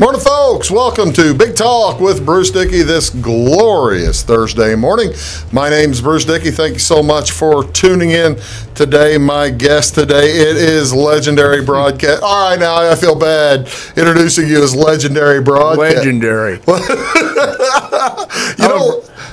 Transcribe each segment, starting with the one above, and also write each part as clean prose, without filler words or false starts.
Morning, folks. Welcome to Big Talk with Bruce Dickey this glorious Thursday morning. My name's Bruce Dickey. Thank you so much for tuning in today. My guest today, it is legendary broadcast. All right, now I feel bad introducing you as legendary broadcast. Legendary.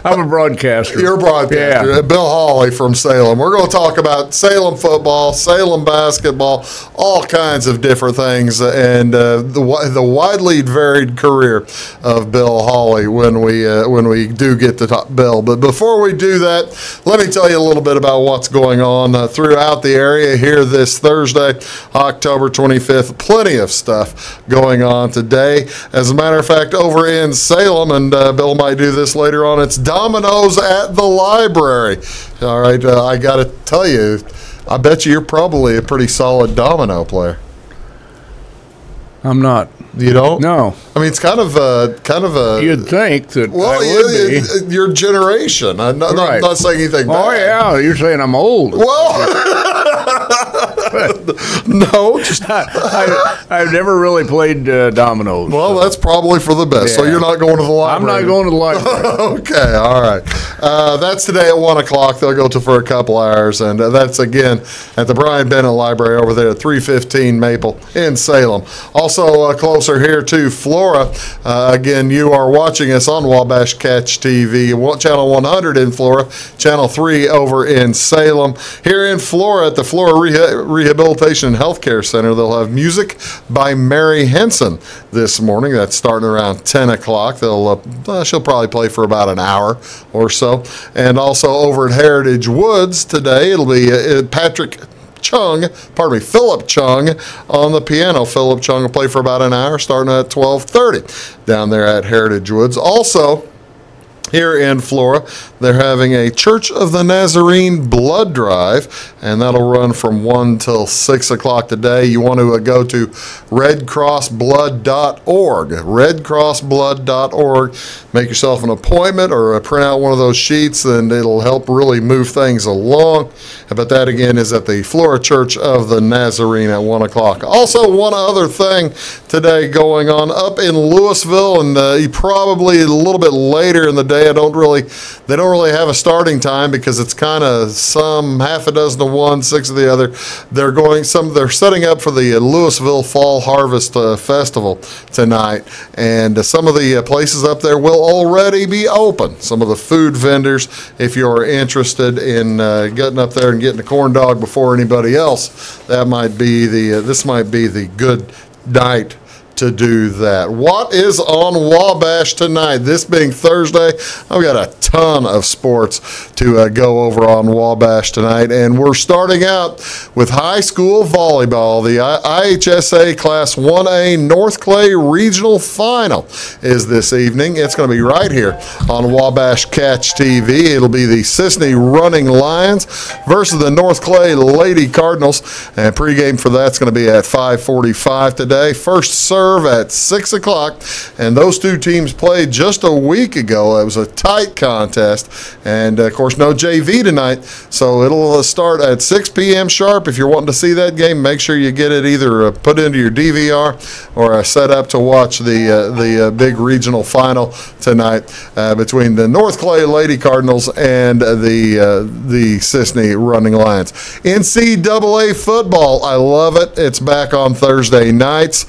I'm a broadcaster. You're a broadcaster. Yeah. Bill Hawley from Salem. We're going to talk about Salem football, Salem basketball, all kinds of different things, and the widely varied career of Bill Hawley when we do get to talk Bill. But before we do that, let me tell you a little bit about what's going on throughout the area here this Thursday, October 25th. Plenty of stuff going on today. As a matter of fact, over in Salem, and Bill might do this later on, it's Domino's at the library. All right, I got to tell you, I bet you're probably a pretty solid domino player. I'm not. You don't? No. I mean, it's kind of a. You'd think that Well, I would be. Your generation. I'm not saying anything bad. Oh, yeah. You're saying I'm old. Well, no. I've never really played dominoes. Well, that's probably for the best. Yeah. So you're not going to the library. I'm not going to the library. Okay, all right. That's today at 1 o'clock. They'll go to for a couple hours, and that's again at the Brian Bennett Library over there at 315 Maple in Salem. Also closer here to Flora. Again, you are watching us on Wabash Catch TV, channel 100 in Flora, channel 3 over in Salem. Here in Flora at the Flora Rehabilitation and Healthcare Center, they'll have music by Mary Henson this morning. That's starting around 10 o'clock. She'll probably play for about an hour or so. And also over at Heritage Woods today, it'll be Philip Chung on the piano. Philip Chung will play for about an hour, starting at 12:30 down there at Heritage Woods. Also, here in Flora, they're having a Church of the Nazarene blood drive, and that'll run from 1 till 6 o'clock today. You want to go to redcrossblood.org, redcrossblood.org. Make yourself an appointment or print out one of those sheets, and it'll help really move things along. But that, again, is at the Flora Church of the Nazarene at 1 o'clock. Also, one other thing today going on up in Louisville, and probably a little bit later in the day. They don't really have a starting time because it's kind of some half a dozen of one, 6 of the other. They're setting up for the Louisville Fall Harvest Festival tonight, and some of the places up there will already be open. Some of the food vendors, if you're interested in getting up there and getting a corn dog before anybody else, this might be the good night to do that. What is on Wabash tonight? This being Thursday, I've got a ton of sports to go over on Wabash tonight, and we're starting out with high school volleyball. The IHSA Class 1A North Clay Regional Final is this evening. It's going to be right here on Wabash Catch TV. It'll be the Sisney Running Lions versus the North Clay Lady Cardinals, and pregame for that's going to be at 5:45 today. First serve at 6 o'clock, and those two teams played just a week ago. It was a tight contest, and of course no JV tonight, so it'll start at 6 p.m. sharp. If you're wanting to see that game, make sure you get it either put into your DVR or set up to watch the big regional final tonight between the North Clay Lady Cardinals and the Sisney Running Lions. NCAA football, I love it. It's back on Thursday nights.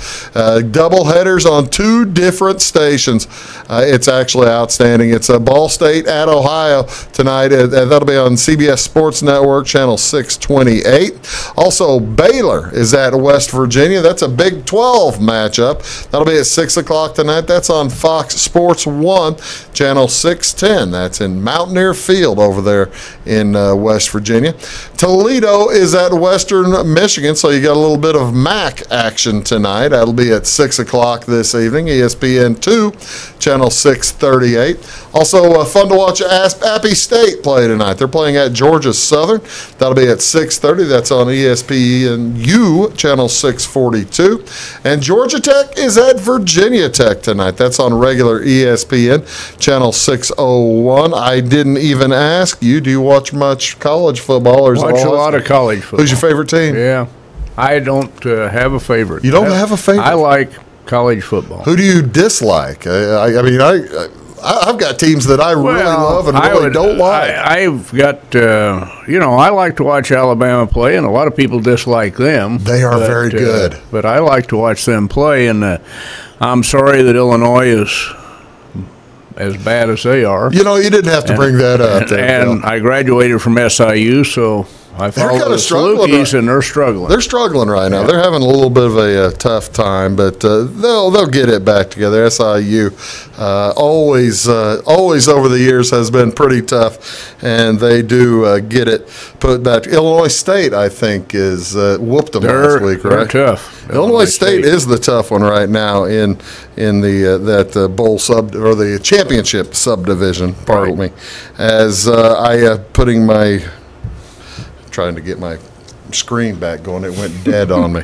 Double headers on 2 different stations. It's actually outstanding. It's Ball State at Ohio tonight. That'll be on CBS Sports Network, channel 628. Also, Baylor is at West Virginia. That's a Big 12 matchup. That'll be at 6 o'clock tonight. That's on Fox Sports 1, channel 610. That's in Mountaineer Field over there in West Virginia. Toledo is at Western Michigan, so you got a little bit of MAC action tonight. That'll be at 6 o'clock this evening, ESPN 2, channel 638. Also, fun to watch Appy State play tonight. They're playing at Georgia Southern. That'll be at 6:30. That's on ESPNU, channel 642. And Georgia Tech is at Virginia Tech tonight. That's on regular ESPN, channel 601. I didn't even ask you, do you watch much college football? Or Watch a lot of college football. Who's your favorite team? Yeah. I don't have a favorite. You don't have a favorite? I like college football. Who do you dislike? I mean, I've got teams that I really love and really don't like. I've got, I like to watch Alabama play, and a lot of people dislike them. They are very good. But I like to watch them play, and I'm sorry that Illinois is as bad as they are. You didn't have to bring that up. And I graduated from SIU, so I follow the Salukis, and they're struggling. They're struggling right now. Yeah. They're having a little bit of a tough time, but they'll get it back together. SIU always over the years has been pretty tough, and they do get it put back. Illinois State, I think, is whooped them last week, right? They're tough. Illinois State is the tough one right now in the bowl or the championship subdivision. Pardon me, as I putting my. Trying to get my screen back going. It went dead on me.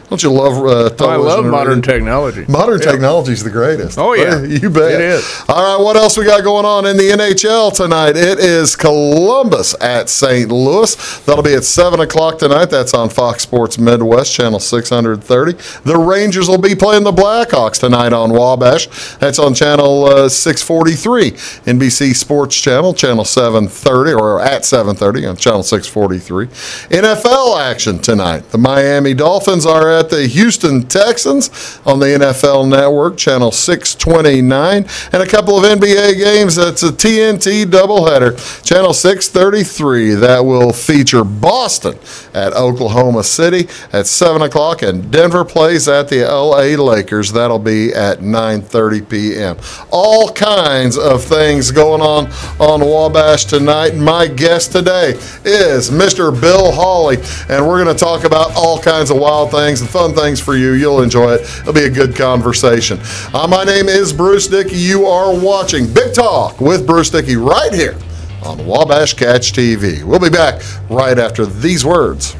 Don't you love television? I love modern technology. Modern technology is the greatest. Oh, yeah. You bet. It is. All right, what else we got going on in the NHL tonight? It is Columbus at St. Louis. That'll be at 7 o'clock tonight. That's on Fox Sports Midwest, channel 630. The Rangers will be playing the Blackhawks tonight on Wabash. That's on channel 643. NBC Sports Channel, channel 730, or at 730 on channel 643. NFL action tonight. The Miami Dolphins are at the Houston Texans on the NFL Network, channel 629, and a couple of NBA games. That's a TNT doubleheader, channel 633. That will feature Boston at Oklahoma City at 7 o'clock, and Denver plays at the LA Lakers. That'll be at 9:30 p.m. All kinds of things going on Wabash tonight. My guest today is Mr. Bill Hawley, and we're going to talk about all kinds of wild things and fun things for you. You'll enjoy it. It'll be a good conversation. My name is Bruce Dickey. You are watching Big Talk with Bruce Dickey right here on Wabash Catch TV. We'll be back right after these words.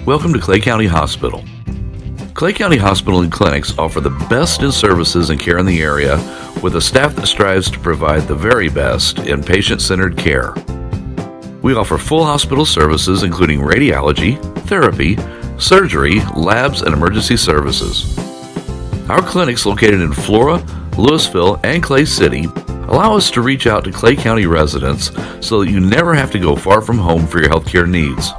Welcome to Clay County Hospital. Clay County Hospital and Clinics offer the best in services and care in the area with a staff that strives to provide the very best in patient-centered care. We offer full hospital services including radiology, therapy, surgery, labs, and emergency services. Our clinics located in Flora, Louisville, and Clay City allow us to reach out to Clay County residents so that you never have to go far from home for your healthcare needs.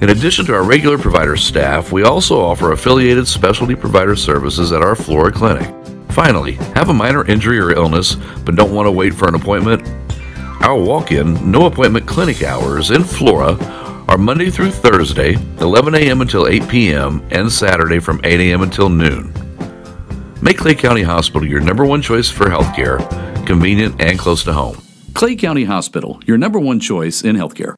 In addition to our regular provider staff, we also offer affiliated specialty provider services at our Flora clinic. Finally, have a minor injury or illness but don't want to wait for an appointment? Our walk-in, no-appointment clinic hours in Flora are Monday through Thursday, 11 a.m. until 8 p.m., and Saturday from 8 a.m. until noon. Make Clay County Hospital your number one choice for healthcare, convenient and close to home. Clay County Hospital, your number one choice in healthcare.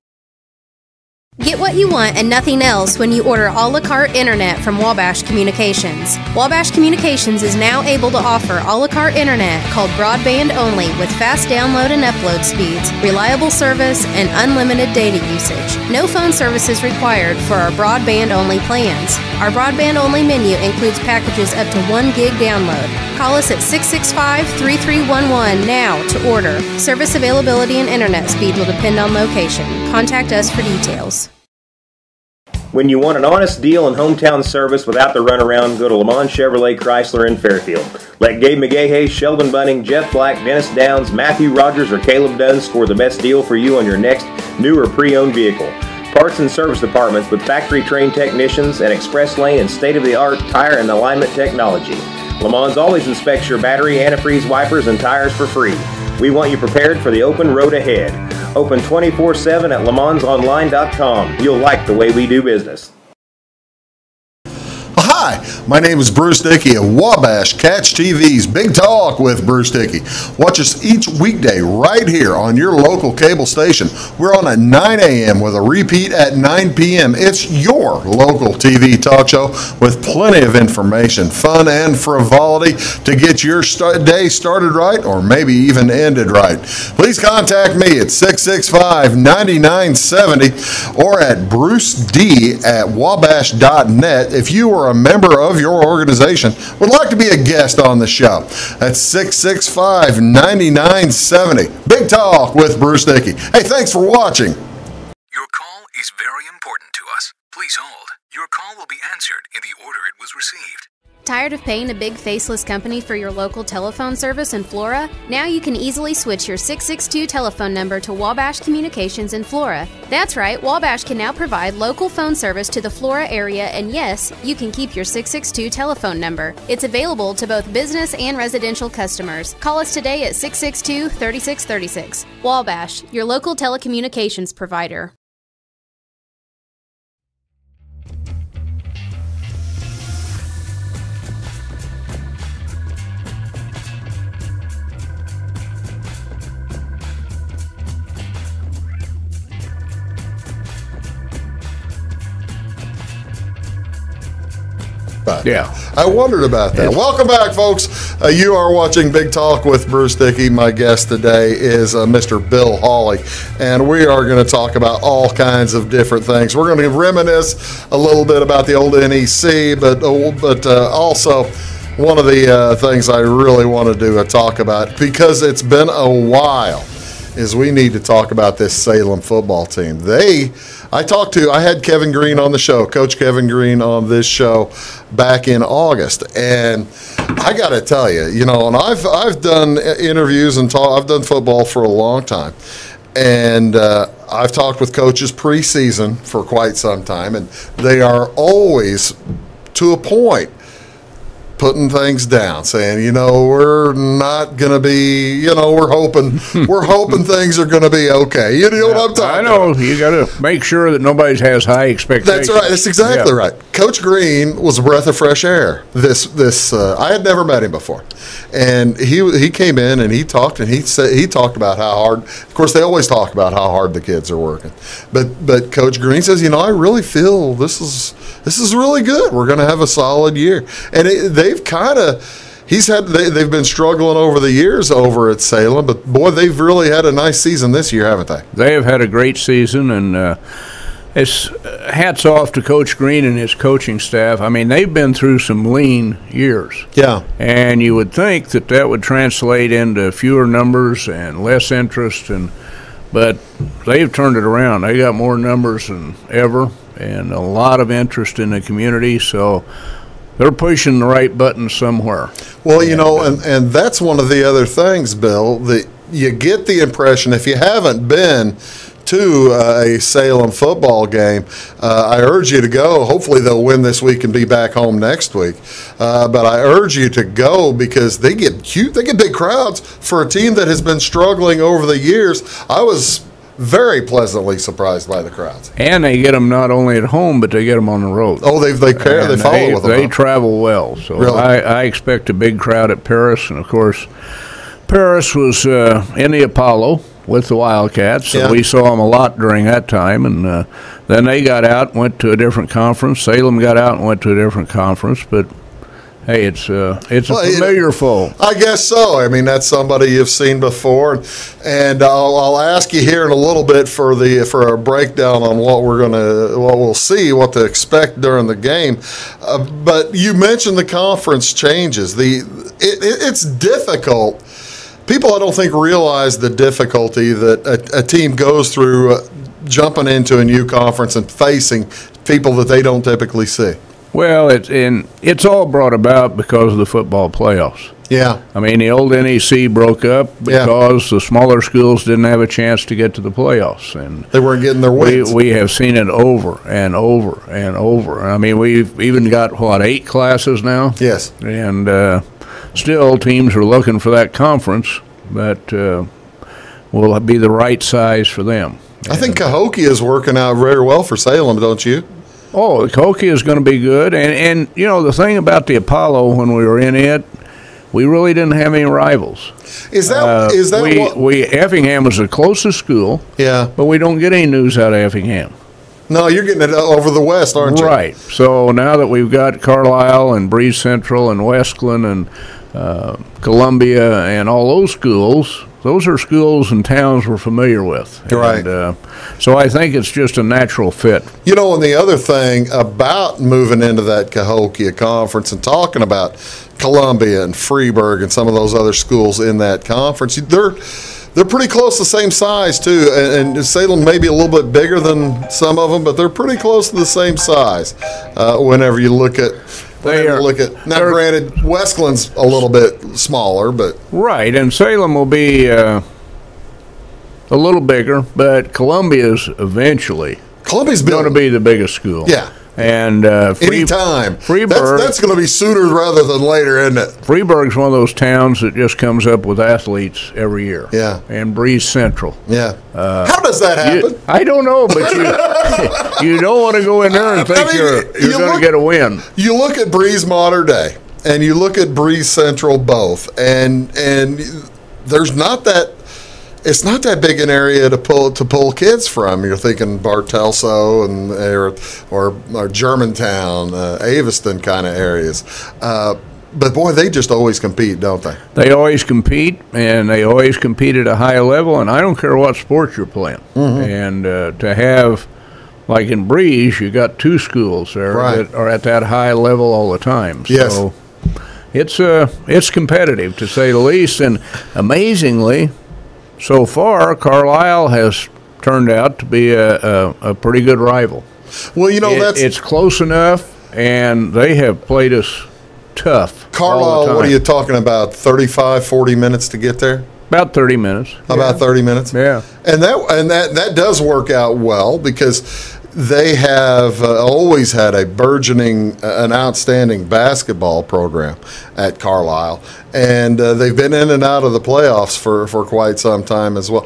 Get what you want and nothing else when you order a la carte internet from Wabash Communications. Wabash Communications is now able to offer a la carte internet called broadband only with fast download and upload speeds, reliable service, and unlimited data usage. No phone service is required for our broadband only plans. Our broadband only menu includes packages up to 1 gig download. Call us at 665-3311 now to order. Service availability and internet speed will depend on location. Contact us for details. When you want an honest deal and hometown service without the runaround, go to Lamont Chevrolet Chrysler in Fairfield. Let Gabe McGahey, Sheldon Bunning, Jeff Black, Dennis Downs, Matthew Rogers, or Caleb Dunn score the best deal for you on your next new or pre-owned vehicle. Parts and service departments with factory-trained technicians and express lane and state-of-the-art tire and alignment technology. Lamont always inspects your battery, antifreeze, wipers, and tires for free. We want you prepared for the open road ahead. Open 24/7 at LeMansOnline.com. You'll like the way we do business. Hi, my name is Bruce Dickey of Wabash Catch TV's Big Talk with Bruce Dickey. Watch us each weekday right here on your local cable station. We're on at 9 a.m. with a repeat at 9 p.m. It's your local TV talk show with plenty of information, fun, and frivolity to get your day started right or maybe even ended right. Please contact me at 665-9970 or at bruced@wabash.net if you are a member of your organization would like to be a guest on the show. That's 665-9970. Big Talk with Bruce Dickey. Hey, thanks for watching. Your call is very important to us. Please hold. Your call will be answered in the order it was received. Tired of paying a big faceless company for your local telephone service in Flora? Now you can easily switch your 662 telephone number to Wabash Communications in Flora. That's right, Wabash can now provide local phone service to the Flora area, and yes, you can keep your 662 telephone number. It's available to both business and residential customers. Call us today at 662-3636. Wabash, your local telecommunications provider. Yeah. I wondered about that. Welcome back, folks. You are watching Big Talk with Bruce Dickey. My guest today is Mr. Bill Hawley, and we are going to talk about all kinds of different things. We're going to reminisce a little bit about the old NEC, but also one of the things I really want to do a talk about, because it's been a while, is we need to talk about this Salem football team. I had Kevin Green on the show, Coach Kevin Green on this show back in August, and I got to tell you, and I've done interviews and I've done football for a long time, and I've talked with coaches preseason for quite some time, and they are always, to a point, putting things down, saying, we're not going to be, we're hoping things are going to be okay. You know what I'm talking about? I know. You got to make sure that nobody has high expectations. That's right. That's exactly right. Coach Green was a breath of fresh air. I had never met him before, and he came in and he talked about how hard. Of course, they always talk about how hard the kids are working, but Coach Green says, I really feel this is really good. We're going to have a solid year, and they've been struggling over the years over at Salem, but boy, they've really had a nice season this year, haven't they? They have had a great season, and it's hats off to Coach Green and his coaching staff. I mean, they've been through some lean years. Yeah. And you would think that would translate into fewer numbers and less interest, but they've turned it around. They got more numbers than ever and a lot of interest in the community, so they're pushing the right button somewhere. Well, and that's one of the other things, Bill, that you get the impression, if you haven't been to a Salem football game, I urge you to go. Hopefully they'll win this week and be back home next week. But I urge you to go, because they get big crowds for a team that has been struggling over the years. I was very pleasantly surprised by the crowds. And they get them not only at home, but they get them on the road. Oh, they follow with them. They travel well. So really? I expect a big crowd at Paris. And, of course, Paris was in the Apollo with the Wildcats, so we saw them a lot during that time. And then they got out and went to a different conference. Salem got out and went to a different conference. But hey, it's a familiar foe. I guess so. I mean, that's somebody you've seen before, and I'll ask you here in a little bit for a breakdown on what to expect during the game. But you mentioned the conference changes. It's difficult. People, I don't think, realize the difficulty that a team goes through jumping into a new conference and facing people that they don't typically see. Well, it's all brought about because of the football playoffs. Yeah. I mean, the old NEC broke up because the smaller schools didn't have a chance to get to the playoffs, and they weren't getting their wins. We have seen it over and over and over. I mean, we've even got 8 classes now. Yes. And still, teams are looking for that conference that will be the right size for them. I think Cahokia is working out very well for Salem, don't you? Oh, Cahokia is going to be good. And the thing about the Apollo, when we were in it, we really didn't have any rivals. Is that Effingham was the closest school. Yeah. But we don't get any news out of Effingham. No, you're getting it over the west, aren't you? Right. So now that we've got Carlisle and Breeze Central and Westland and Columbia and all those schools, those are schools and towns we're familiar with. Right. And, so I think it's just a natural fit. And the other thing about moving into that Cahokia conference and talking about Columbia and Freeburg and some of those other schools in that conference, they're They're pretty close to the same size too, and Salem may be a little bit bigger than some of them, but they're pretty close to the same size. Whenever you look at. Now, granted, Westland's a little bit smaller, but right, and Salem will be a little bigger, but Columbia's eventually going to be the biggest school. Yeah, and anytime Freeburg, that's going to be sooner rather than later, isn't it? Freeburg's one of those towns that just comes up with athletes every year. Yeah, and Breeze Central. Yeah, how does that happen? I don't know, but you don't want to go in there and think you're going to get a win. You look at Breeze Modern Day, and you look at Breeze Central both, and there's not that. It's not that big an area to pull kids from. You're thinking Bartelso or Germantown, Aveston kind of areas. But boy, they just always compete, don't they? They always compete, and they always compete at a high level. And I don't care what sport you're playing. Mm-hmm. And to have, like in Breeze, you got two schools there that are at that high level all the time. Yes. So it's competitive to say the least. And amazingly, so far, Carlisle has turned out to be a pretty good rival. Well, it's close enough, and they have played us tough. Carlisle, what are you talking about, 35, 40 minutes to get there? About 30 minutes. About 30 minutes? Yeah. And that does work out well because they have always had a burgeoning, an outstanding basketball program at Carlisle, and they've been in and out of the playoffs for quite some time as well.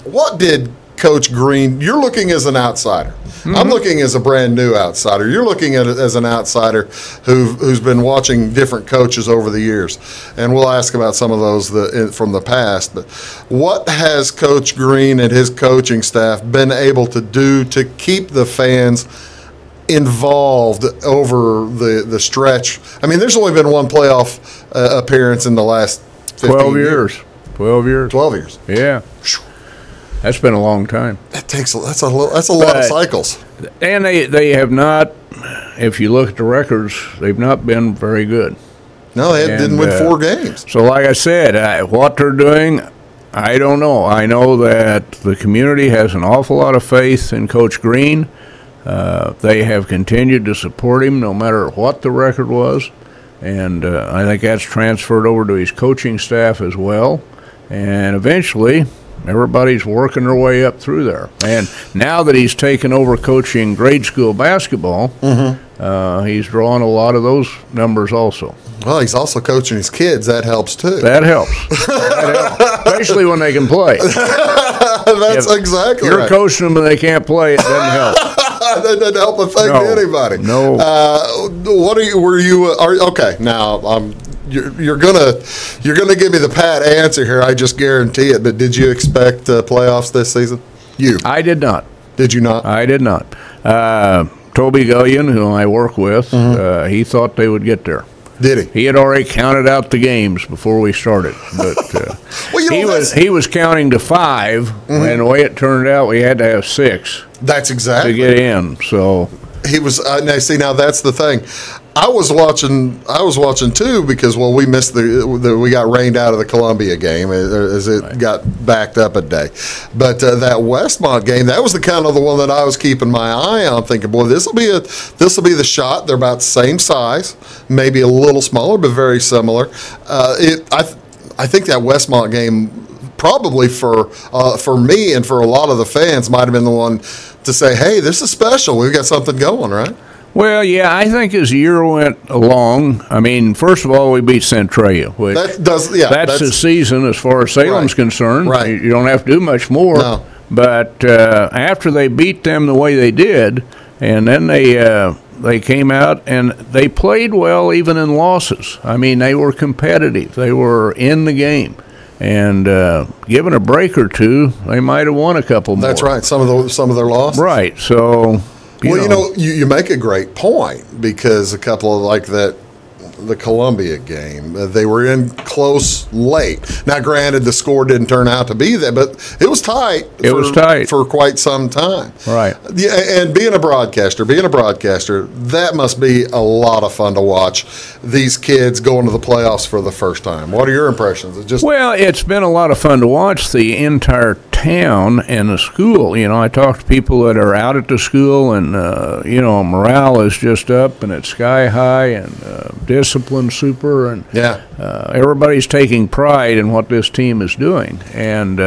What did Coach Green, you're looking as an outsider. Mm-hmm. I'm looking as a brand new outsider. You're looking at it as an outsider who's been watching different coaches over the years. And we'll ask about some of those from the past. But what has Coach Green and his coaching staff been able to do to keep the fans involved over the stretch? I mean, there's only been one playoff appearance in the last 15 years. 12 years. 12 years. Yeah. That's been a long time. That's a lot of cycles. And they have not, if you look at the records, they've not been very good. No, they didn't win 4 games. So like I said, what they're doing, I don't know. I know that the community has an awful lot of faith in Coach Green. They have continued to support him no matter what the record was. And I think that's transferred over to his coaching staff as well. And eventually, everybody's working their way up through there. And now that he's taken over coaching grade school basketball, he's drawing a lot of those numbers also. Well, he's also coaching his kids. That helps, too. That helps. Especially when they can play. That's exactly right. You're coaching them and they can't play, it doesn't help. That doesn't help a thing to anybody. No. Okay, now you're gonna give me the pat answer here. I just guarantee it. But did you expect playoffs this season? I did not. Did you not? I did not. Toby Gullion, who I work with, he thought they would get there. Did he? He had already counted out the games before we started, but he was counting to 5, and the way it turned out, we had to have 6. That's exactly to get in. So he was. Now that's the thing. I was watching too because we missed we got rained out of the Columbia game as it got backed up a day, but that Westmont game, that was the kind of the one that I was keeping my eye on, thinking, boy, this will be the shot. They're about the same size, maybe a little smaller, but very similar. I think that Westmont game probably for me and for a lot of the fans might have been the one to say, hey, this is special. We've got something going, right? Well, yeah, I think as the year went along, I mean, first of all, we beat Centralia, which that's the season as far as Salem's concerned. Right. You don't have to do much more. No. But after they beat them the way they did, and then they came out and they played well even in losses. I mean, they were competitive. They were in the game. And given a break or two, they might have won a couple more. That's right. Some of their losses. Right. So. You make a great point because a couple of like that. the Columbia game. They were in close late. Now, granted, the score didn't turn out to be that, but it was tight. It was tight for quite some time. Right. Yeah, and being a broadcaster, that must be a lot of fun to watch these kids go into the playoffs for the first time. What are your impressions? Well, it's been a lot of fun to watch the entire town and the school. You know, I talk to people that are out at the school, and morale is just up, and it's sky high, and discipline super, and everybody's taking pride in what this team is doing, and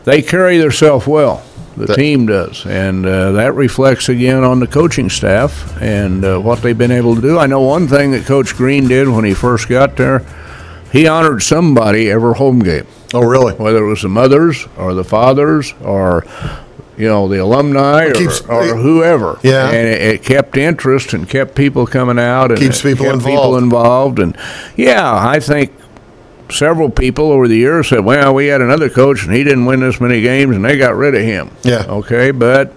they carry themselves well. The team does, and that reflects again on the coaching staff and what they've been able to do. I know one thing that Coach Green did when he first got there. He honored somebody every home game. Oh, really? Whether it was the mothers or the fathers or, the alumni or whoever. Yeah. And it kept interest and kept people coming out. And keeps people involved. And, I think several people over the years said, well, we had another coach and he didn't win this many games and they got rid of him. Yeah. Okay, but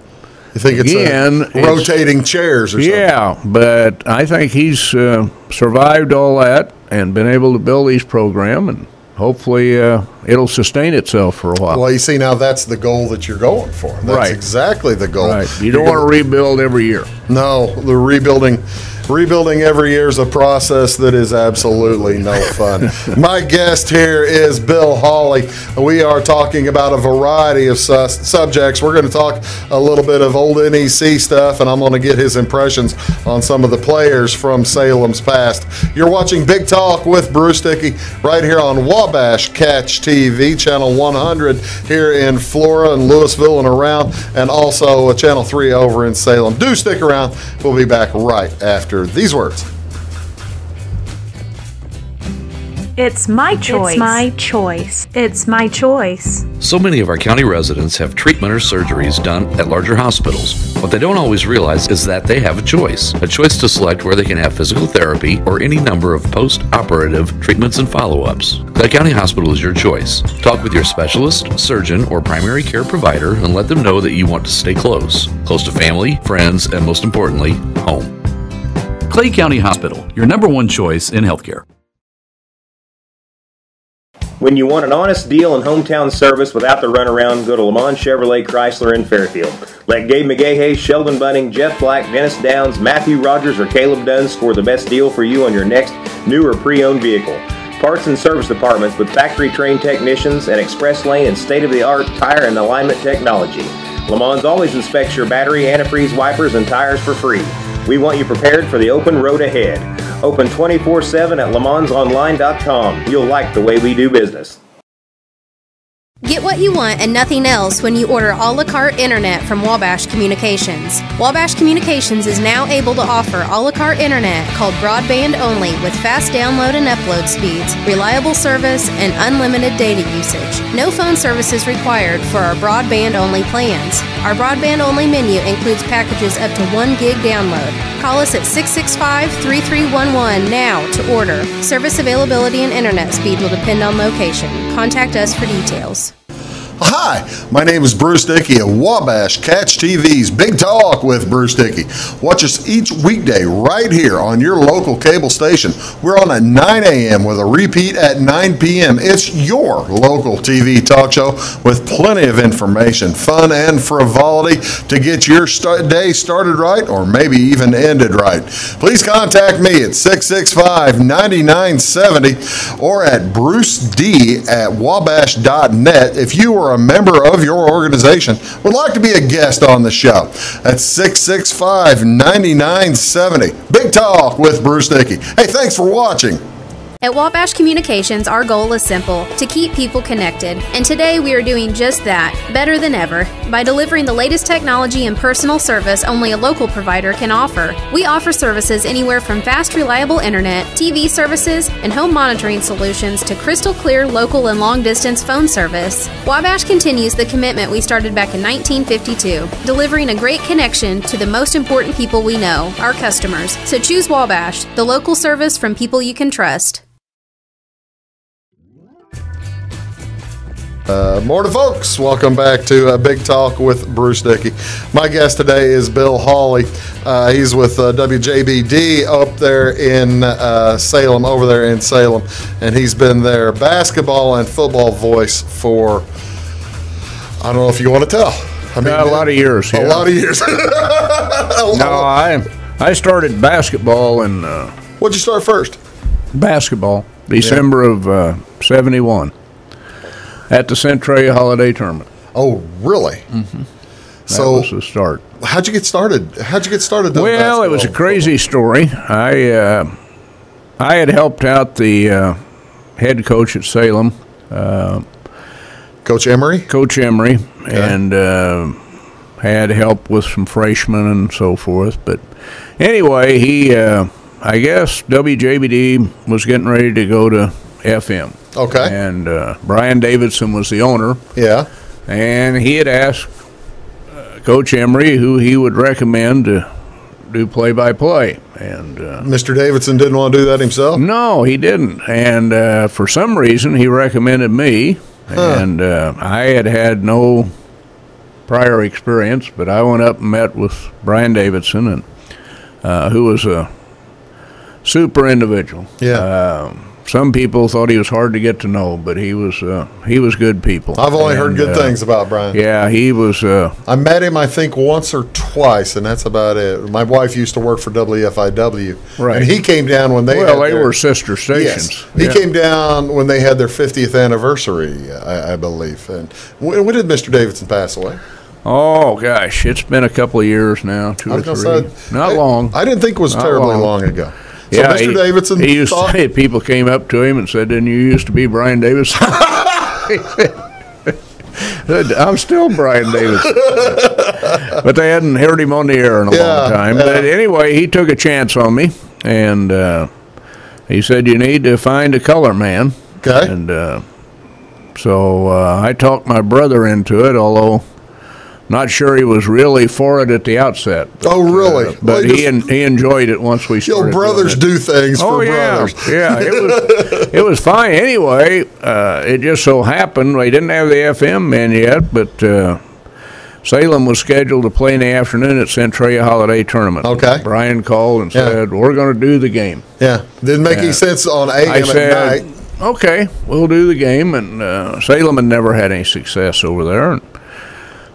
you think it's rotating chairs or something? Yeah, but I think he's survived all that and been able to build his program, and hopefully it'll sustain itself for a while. Well, you see, now that's the goal that you're going for. That's exactly the goal. Right. You don't want to rebuild every year. No, the rebuilding every year is a process that is absolutely no fun. My guest here is Bill Hawley. We are talking about a variety of subjects. We're going to talk a little bit of old NEC stuff, and I'm going to get his impressions on some of the players from Salem's past. You're watching Big Talk with Bruce Dickey right here on Wabash Catch TV, Channel 100 here in Flora and Louisville and around, and also Channel 3 over in Salem. Do stick around. We'll be back right after these words. It's my choice. It's my choice. It's my choice. So many of our county residents have treatment or surgeries done at larger hospitals. What they don't always realize is that they have a choice to select where they can have physical therapy or any number of post-operative treatments and follow-ups. Clay County Hospital is your choice. Talk with your specialist, surgeon, or primary care provider and let them know that you want to stay close to family, friends, and most importantly, home. Clay County Hospital, your #1 choice in healthcare. When you want an honest deal and hometown service without the runaround, go to Lamont Chevrolet Chrysler in Fairfield. Let Gabe McGahey, Sheldon Bunning, Jeff Black, Dennis Downs, Matthew Rogers, or Caleb Dunn score the best deal for you on your next new or pre-owned vehicle. Parts and service departments with factory-trained technicians and express lane and state-of-the-art tire and alignment technology. Lamont always inspects your battery, antifreeze, wipers, and tires for free. We want you prepared for the open road ahead. Open 24/7 at LeMansOnline.com. You'll like the way we do business. Get what you want and nothing else when you order a la carte internet from Wabash Communications. Wabash Communications is now able to offer a la carte internet called broadband only with fast download and upload speeds, reliable service, and unlimited data usage. No phone service is required for our broadband only plans. Our broadband only menu includes packages up to 1 gig download. Call us at 665-3311 now to order. Service availability and internet speed will depend on location. Contact us for details. Hi, my name is Bruce Dickey of Wabash Catch TV's Big Talk with Bruce Dickey. Watch us each weekday right here on your local cable station. We're on at 9 a.m. with a repeat at 9 p.m. It's your local TV talk show with plenty of information, fun, and frivolity to get your day started right or maybe even ended right. Please contact me at 665-9970 or at bruced@wabash.net if you are a member of your organization would like to be a guest on the show. That's 665-9970. Big Talk with Bruce Dickey. Hey, thanks for watching. At Wabash Communications, our goal is simple, to keep people connected. And today we are doing just that, better than ever, by delivering the latest technology and personal service only a local provider can offer. We offer services anywhere from fast, reliable internet, TV services, and home monitoring solutions to crystal clear local and long-distance phone service. Wabash continues the commitment we started back in 1952, delivering a great connection to the most important people we know, our customers. So choose Wabash, the local service from people you can trust. Morning, folks. Welcome back to Big Talk with Bruce Dickey. My guest today is Bill Hawley. He's with WJBD up there in Salem, over there in Salem, and he's been their basketball and football voice for, I don't know if you want to tell. I mean, a lot of years. A lot of years. I started basketball in. What'd you start first? Basketball, December of '71. At the Centralia Holiday Tournament. Oh, really? Mm-hmm. That was the start. How'd you get started? Well, it was a crazy story. I had helped out the head coach at Salem, Coach Emery. Okay. And had help with some freshmen and so forth. But anyway, he, I guess WJBD was getting ready to go to FM. Okay. And Brian Davidson was the owner. Yeah. And he had asked Coach Emery who he would recommend to do play-by-play. And Mr. Davidson didn't want to do that himself? No, he didn't. And for some reason, he recommended me. And I had no prior experience, but I went up and met with Brian Davidson, and who was a super individual. Yeah. Some people thought he was hard to get to know, but he was good people. I've only heard good things about Brian. Yeah, he was. I met him, I think, once or twice, and that's about it. My wife used to work for WFIW, right? And he came down when they were sister stations. Yes, he came down when they had their 50th anniversary, I believe. And when did Mr. Davidson pass away? Oh gosh, it's been a couple of years now, 2 or 3. Not long. I didn't think it was terribly long ago. So yeah, Mr. Davidson, he used to say, people came up to him and said, "Didn't you used to be Brian Davidson?" I'm still Brian Davidson. But they hadn't heard him on the air in a long time. Yeah. But anyway, he took a chance on me, and he said, "You need to find a color man." Okay. And so I talked my brother into it, although not sure he was really for it at the outset. Oh, really? But he enjoyed it once we started. Brothers do things for brothers. Yeah, it was fine. Anyway, it just so happened we didn't have the FM men yet, but Salem was scheduled to play in the afternoon at Centralia Holiday Tournament. Okay. Brian called and said, "We're going to do the game." Yeah, didn't make any sense on AM at night. Okay, we'll do the game, and Salem had never had any success over there. And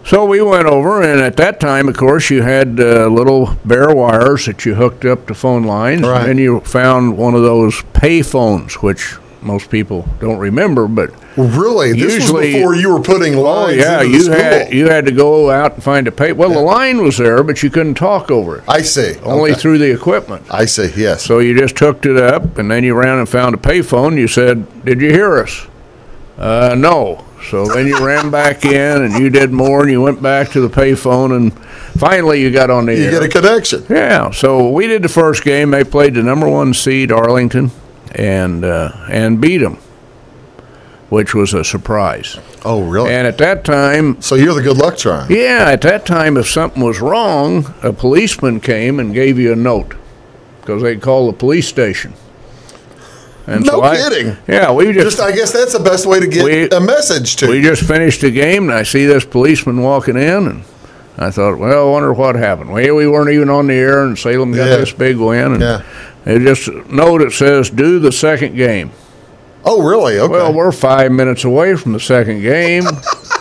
so we went over, and at that time, of course, you had little bare wires that you hooked up to phone lines, right. And then you found one of those pay phones, which most people don't remember, but really, this was before you were putting lines. Oh yeah, you had to go out and find a pay. Well, the line was there, but you couldn't talk over it. I see. Only through the equipment. I see. Yes. So you just hooked it up, and then you ran and found a pay phone. You said, "Did you hear us?" No. So then you ran back in, and you did more, and you went back to the payphone, and finally you got on the air. You get a connection. Yeah. So we did the first game. They played the number 1 seed, Arlington, and beat them, which was a surprise. Oh, really? And at that time... So you're the good luck charm. Yeah. At that time, if something was wrong, a policeman came and gave you a note, because they'd call the police station. And no kidding. Yeah, we just. I guess that's the best way to get a message to. We just finished the game, and I see this policeman walking in, and I thought, well, I wonder what happened. Well, we weren't even on the air, and Salem got this big win. And it just note it says, "Do the second game." Oh, really? Okay. Well, we're 5 minutes away from the second game.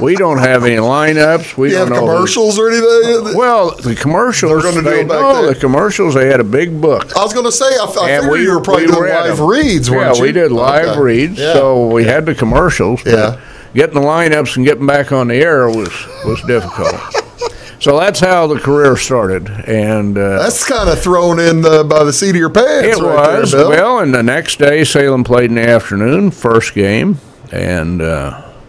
We don't have any lineups. We don't have know commercials or anything. Well, the commercials. They're going to do it back there. The commercials. They had a big book. I was going to say, I figured you were probably doing live reads, weren't you? Yeah, we did live reads. Yeah. So we had the commercials. But getting the lineups and getting back on the air was difficult. So that's how the career started, and that's kind of thrown in by the seat of your pants. It right was. There, Bill. Well, and the next day Salem played in the afternoon, first game, and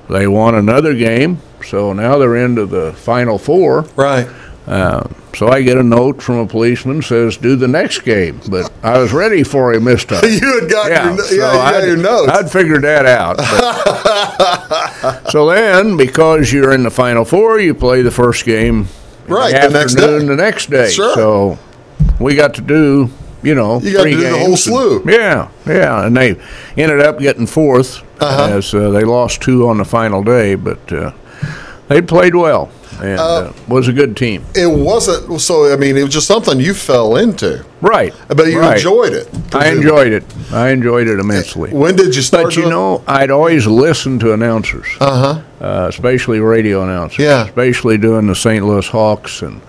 they won another game. So now they're into the Final Four. Right. So I get a note from a policeman says, "Do the next game," but I was ready for him this time. You had got your notes. I'd figured that out. So then, because you're in the Final Four, you play the first game. Right, the next day. The next day. Sure. So we got to do you know, you got to do the whole slew. Yeah, and they ended up getting fourth as they lost 2 on the final day, but they played well and was a good team. It wasn't, so, I mean, it was just something you fell into. Right. But you enjoyed it. I enjoyed it. I enjoyed it immensely. When did you start? But, you know, I'd always listen to announcers, especially radio announcers, especially doing the St. Louis Hawks and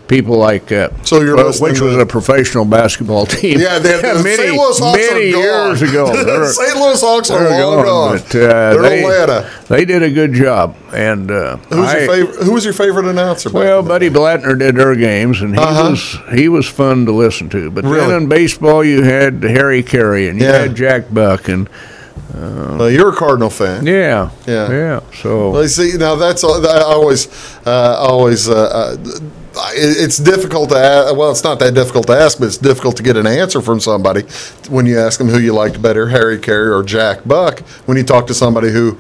people like that. So you're which was a professional basketball team. Yeah, many, St. Louis Hawks many years ago. St. Louis Hawks are long gone. But, they're Atlanta. They did a good job. And who was your favorite announcer? Well, Buddy Blattner did their games, and he was fun to listen to. But then in baseball, you had Harry Carey, and you had Jack Buck, and well, you're a Cardinal fan. Yeah. So, well, see, now that's it's difficult to ask. Well, it's not that difficult to ask, but it's difficult to get an answer from somebody when you ask them who you liked better, Harry Carey or Jack Buck, when you talk to somebody who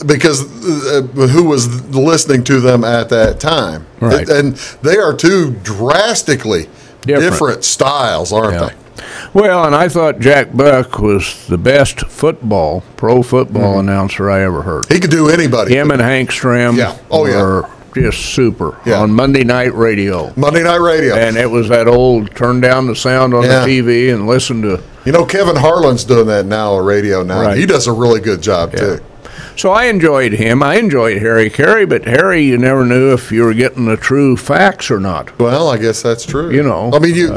was listening to them at that time. Right. And they are two drastically different styles, aren't they? Well, and I thought Jack Buck was the best pro football announcer I ever heard. He could do anybody. Him and Hank Stram were just super on Monday Night Radio. And it was that old turn down the sound on the TV and listen to. You know, Kevin Harlan's doing that now on radio now. Right. He does a really good job, too. So I enjoyed him. I enjoyed Harry Carey, but Harry, you never knew if you were getting the true facts or not. Well, I guess that's true. You know, I mean, you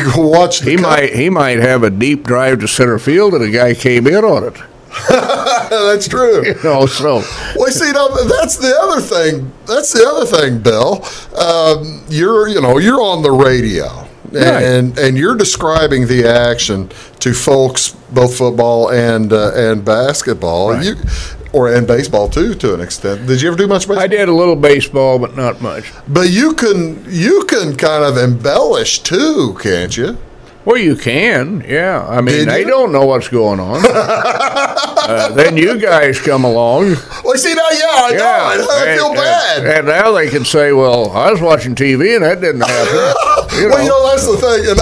can watch. He might have a deep drive to center field, and a guy came in on it. That's true. You know, so well, see, now that's the other thing. That's the other thing, Bill. You're on the radio. And you're describing the action to folks, both football and basketball, and baseball too, to an extent. Did you ever do much baseball? I did a little baseball, but not much. But you can kind of embellish too, can't you? Well, you can, yeah. I mean, they don't know what's going on. Then you guys come along. Well, see, now, I know. I feel bad. And now they can say, well, I was watching TV and that didn't happen. That's the thing. And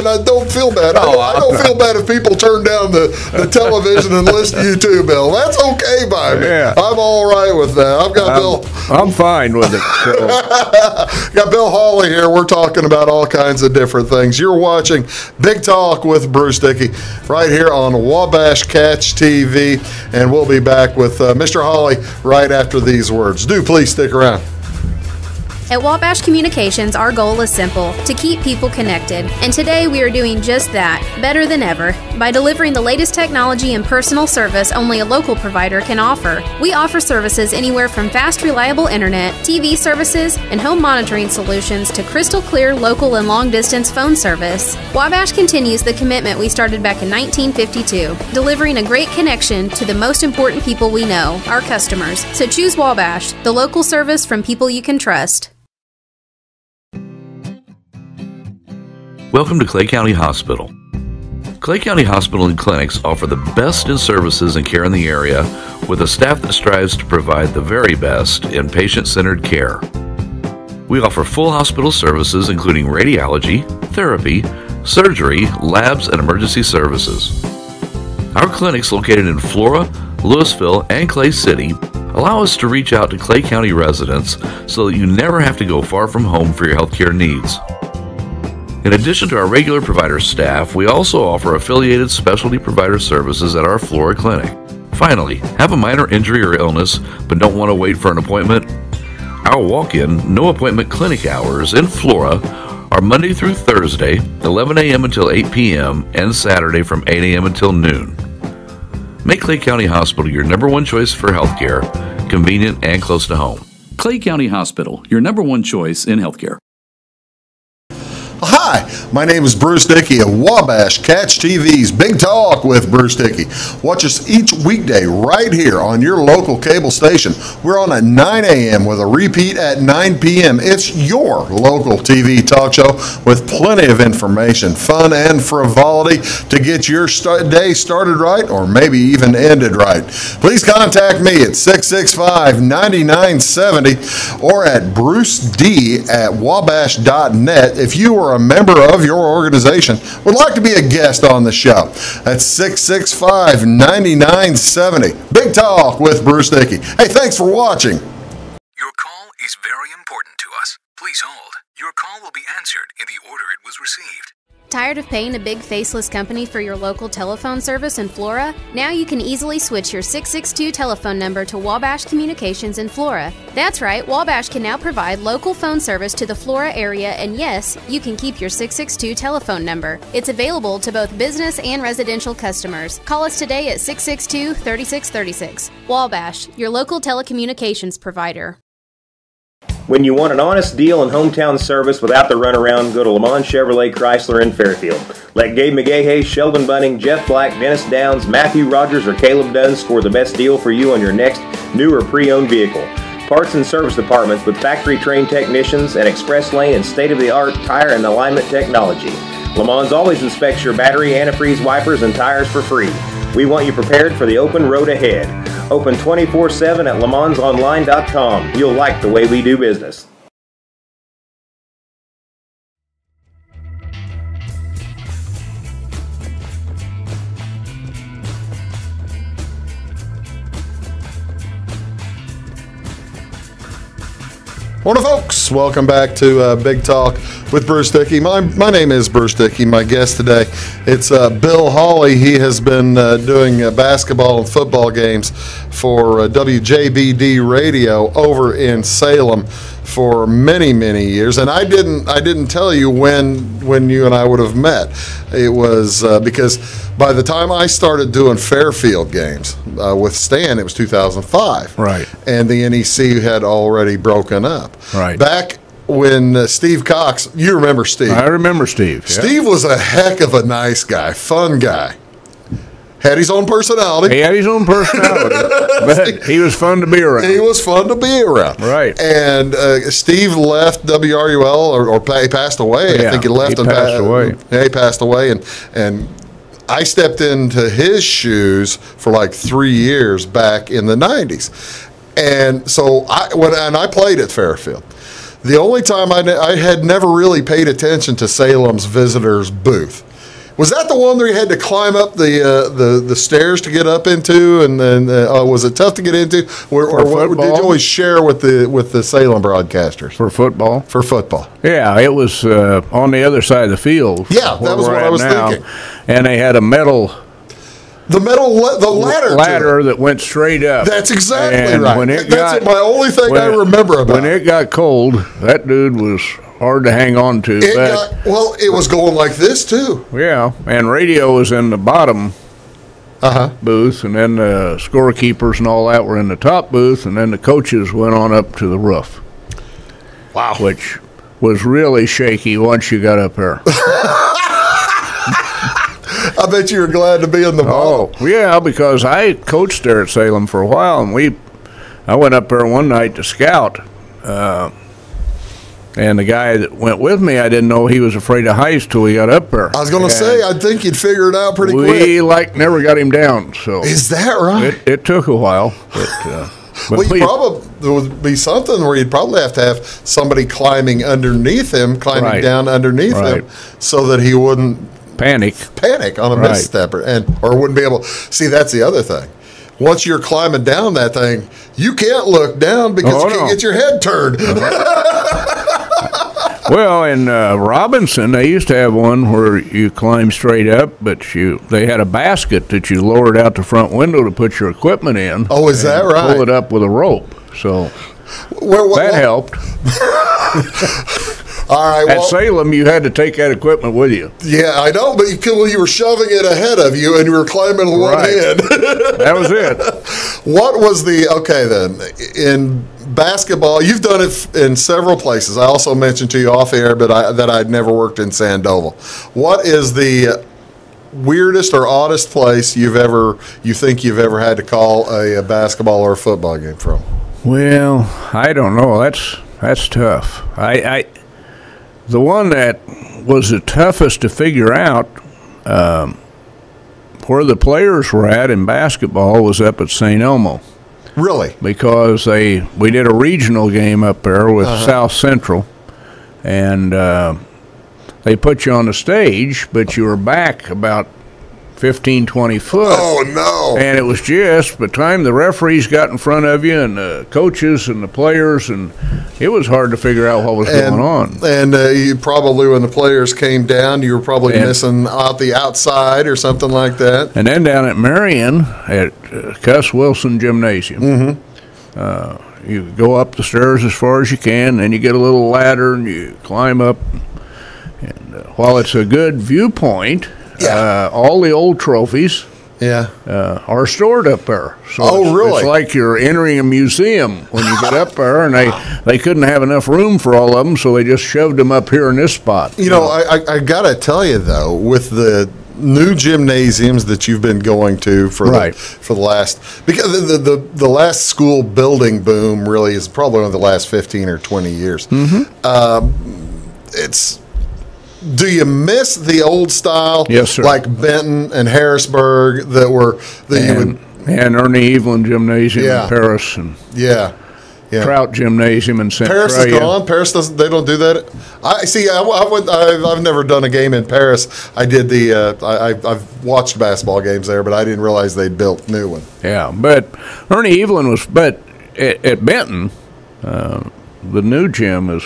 I don't feel bad. I don't feel bad if people turn down the television and listen to you too, Bill. That's okay by me. Yeah. I'm all right with that. I've got Bill. I'm fine with it. So. Got Bill Hawley here. We're talking about all kinds of different things. You're watching Big Talk with Bruce Dickey right here on Wabash Catch TV, and we'll be back with Mr. Hawley right after these words. Do please stick around. At Wabash Communications, our goal is simple: to keep people connected. And today we are doing just that, better than ever, by delivering the latest technology and personal service only a local provider can offer. We offer services anywhere from fast, reliable internet, TV services, and home monitoring solutions to crystal clear local and long-distance phone service. Wabash continues the commitment we started back in 1952, delivering a great connection to the most important people we know, our customers. So choose Wabash, the local service from people you can trust. Welcome to Clay County Hospital. Clay County Hospital and Clinics offer the best in services and care in the area with a staff that strives to provide the very best in patient-centered care. We offer full hospital services including radiology, therapy, surgery, labs, and emergency services. Our clinics located in Flora, Louisville, and Clay City allow us to reach out to Clay County residents so that you never have to go far from home for your healthcare needs. In addition to our regular provider staff, we also offer affiliated specialty provider services at our Flora clinic. Finally, have a minor injury or illness but don't want to wait for an appointment? Our walk-in, no-appointment clinic hours in Flora are Monday through Thursday, 11 a.m. until 8 p.m., and Saturday from 8 a.m. until noon. Make Clay County Hospital your number one choice for healthcare, convenient and close to home. Clay County Hospital, your number one choice in healthcare. Hi, my name is Bruce Dickey of Wabash Catch TV's Big Talk with Bruce Dickey. Watch us each weekday right here on your local cable station. We're on at 9 a.m. with a repeat at 9 p.m. It's your local TV talk show with plenty of information, fun, and frivolity to get your day started right or maybe even ended right. Please contact me at 665-9970 or at bruced@wabash.net if you are a member member of your organization would like to be a guest on the show. That's 665-9970. Big Talk with Bruce Dickey. Hey, thanks for watching. Your call is very important to us. Please hold. Your call will be answered in the order it was received. Tired of paying a big faceless company for your local telephone service in Flora? Now you can easily switch your 662 telephone number to Wabash Communications in Flora. That's right, Wabash can now provide local phone service to the Flora area, and yes, you can keep your 662 telephone number. It's available to both business and residential customers. Call us today at 662-3636. Wabash, your local telecommunications provider. When you want an honest deal and hometown service without the runaround, go to Le Mans Chevrolet Chrysler in Fairfield. Let Gabe McGahey, Sheldon Bunning, Jeff Black, Dennis Downs, Matthew Rogers, or Caleb Dunn score the best deal for you on your next new or pre-owned vehicle. Parts and service departments with factory-trained technicians, and express lane and state-of-the-art tire and alignment technology. Le Mans always inspects your battery, antifreeze, wipers, and tires for free. We want you prepared for the open road ahead. Open 24/7 at lemansonline.com. You'll like the way we do business. Morning, folks. Welcome back to Big Talk with Bruce Dickey. My name is Bruce Dickey. My guest today, it's Bill Hawley. He has been doing basketball and football games for WJBD radio over in Salem for many, many years. And I didn't tell you when you and I would have met. It was because by the time I started doing Fairfield games with Stan, it was 2005. Right. And the NEC had already broken up. Right. Back when Steve Cox, you remember Steve? I remember Steve. Yeah. Steve was a heck of a nice guy, fun guy. Had his own personality. He had his own personality, but he was fun to be around. He was fun to be around. Right. And Steve left WRUL, or he passed away. Yeah, I think he left. he passed away. Yeah, he passed away, and I stepped into his shoes for like 3 years back in the 90s. And so I played at Fairfield. The only time I had never really paid attention to Salem's visitors booth. Was that the one where you had to climb up the stairs to get up into, and then was it tough to get into? Or what did you always share with the Salem broadcasters? For football? For football. Yeah, it was on the other side of the field. Yeah, that was what I was thinking. And they had a metal... The ladder that went straight up. That's exactly and right. That's my only thing I remember about it. When it got cold, that dude was hard to hang on to. It was going like this, too. Yeah, and radio was in the bottom booth, and then the scorekeepers and all that were in the top booth, and then the coaches went on up to the roof. Wow. Which was really shaky once you got up there. I bet you were glad to be in the bottom. Oh, yeah, because I coached there at Salem for a while, and I went up there one night to scout, and the guy that went with me, I didn't know he was afraid of heights till he got up there. I was going to say, I think you'd figure it out pretty quick. We never got him down. So is that right? It took a while. But, well, there would be something where you'd probably have to have somebody climbing underneath him, down underneath him, so that he wouldn't panic on a misstep, or wouldn't be able. See, that's the other thing. Once you're climbing down that thing, you can't look down because you can't get your head turned. Well, in Robinson, they used to have one where you climb straight up, but they had a basket that you lowered out the front window to put your equipment in. Oh, is that right? Pull it up with a rope. So that helped. All right. At Salem, you had to take that equipment with you. Yeah, I know, but you were shoving it ahead of you, and you were climbing with one hand. That was it. What was in basketball? You've done it in several places. I also mentioned to you off air, that I'd never worked in Sandoval. What is the weirdest or oddest place you think you've ever had to call a basketball or a football game from? Well, I don't know. That's tough. The one that was the toughest to figure out where the players were at in basketball was up at St. Elmo. Really? Because we did a regional game up there with South Central, and that they put you on the stage, but you were back about 15, 20 foot. Oh, no. And it was just by the time the referees got in front of you and the coaches and the players, and it was hard to figure out what was going on. And you probably, when the players came down, you were probably missing out the outside or something like that. And then down at Marion, at Cuss Wilson Gymnasium, you go up the stairs as far as you can, then you get a little ladder and you climb up. And while it's a good viewpoint, all the old trophies are stored up there. So really? It's like you're entering a museum when you get up there, and they couldn't have enough room for all of them, so they just shoved them up here in this spot. You know, I got to tell you, though, with the new gymnasiums that you've been going to for the last, because the last school building boom really is probably in the last 15 or 20 years. Do you miss the old style? Yes, sir. Like Benton and Harrisburg and Ernie Evelyn Gymnasium in Paris and Trout Gymnasium in Centralia. Paris is gone. Paris doesn't. They don't do that. I've never done a game in Paris. I did I've watched basketball games there, but I didn't realize they'd built new one. Yeah, but Ernie Evelyn was. But at Benton, the new gym is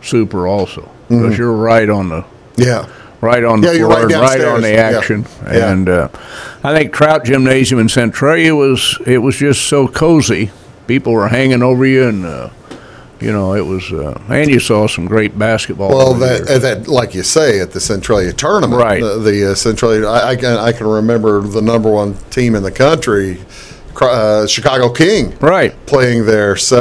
super also. Because you're right on the floor, right on the action, and I think Trout Gymnasium in Centralia was just so cozy. People were hanging over you, and it was, and you saw some great basketball. Well, that like you say at the Centralia tournament, right? The Centralia, I can remember the number one team in the country. Chicago King, playing there 2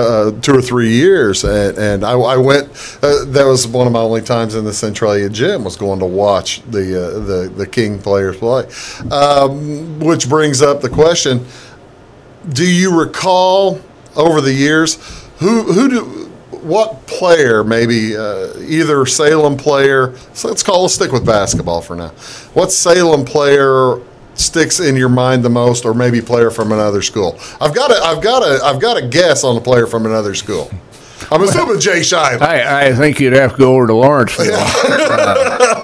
or 3 years, and I went. That was one of my only times in the Centralia gym, was going to watch the King players play. Which brings up the question: do you recall over the years what player, maybe either Salem player? So let's stick with basketball for now. What Salem player sticks in your mind the most, or maybe player from another school? I've got a guess on the player from another school. I'm assuming Jay Scheidler. I think you'd have to go over to Lawrenceville,